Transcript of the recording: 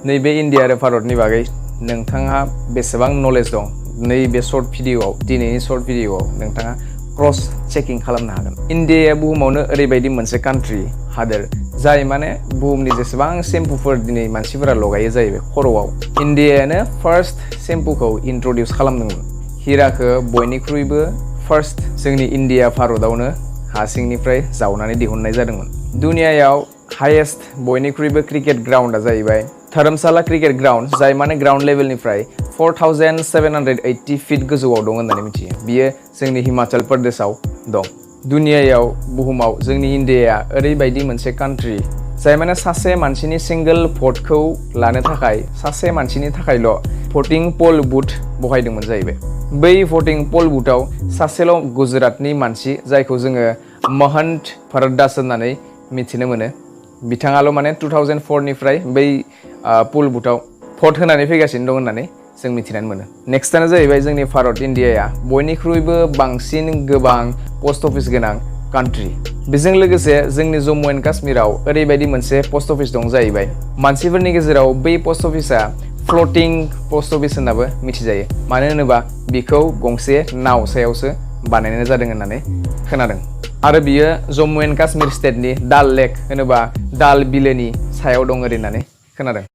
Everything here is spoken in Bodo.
नैबे इन्डिया आरो भारतनि बागै नोंथाङा बेसेबां नलेज दं नैबे शर्ट भिडिअआव दिनैनि शर्ट भिडिअआव नोंथाङा क्रस चेकिं खालामनो हागोन। इन्डियाया बुहुमावनो ओरैबायदि मोनसे कान्ट्रि हादोर जाय माने बुहुमनि जेसेबां सेम्पुफोर दिनै मानसिफोरा लगायो जाहैबाय खर'आव इन्डियायानो फार्स्ट सेम्पुखौ इन्ट्रडिउस खालामदोंमोन। हिराखौ बयनिख्रुइबो फार्स्ट जोंनि इन्डिया भारतआवनो हा सिंनिफ्राय जावनानै दिहुननाय जादोंमोन। दुनियायाव हाइएस्ट बयनिख्रुइबो क्रिकेट ग्राउन्डआ जाहैबाय धर्मशाला क्रिकेट ग्राउन्ड जाय माने ग्राउन्ड लेभेलनिफ्राय 4780 फिट गोजौआव दं होननानै मिथियो। बियो जोंनि हिमाचल प्रदेशआव दं। दुनियायाव बुहुमाव जोंनि इन्डियाया ओरैबायदि मोनसे कान्ट्रि जाय माने सासे मानसिनि सिंगल भटखौ लानो थाखाय सासे मानसिनि थाखायल' भटिं पल बुथ बहायदोंमोन जाहैबाय। बै भटिं पल बुथआव सासेल' गुजरातनि मानसि जायखौ जोङो महन्त भरतदास होननानै मिथिनो मोनो। बिथाङाल' माने 2004 निफ्राय बै पुल बुथआव भट होनानै फैगासिनो दं होननानै जों मिथिनानै मोनो। नेक्स्टआनो जाहैबाय जोंनि भारत इन्डियाया बयनिख्रुइबो बांसिन गोबां पस्ट अफिस गोनां कान्ट्रि। बेजों लोगोसे जोंनि जम्मु एन्ड काश्मीराव ओरैबायदि मोनसे पस्ट अफिस दं जाहैबाय मानसिफोरनि गेजेराव बै पस्ट अफिसा फ्लटिं पस्ट अफिस होननाबो मिथिजायो। मानो होनोबा बिखौ गंसे नाव सायावसो बानायनाय जादों होननानै खोनादों आरो बियो जम्मु एन्ड काश्मीर स्टेटनि दाल लेक होनोबा दाल बिलोनि सायाव दं ओरै होननानै खोनादों।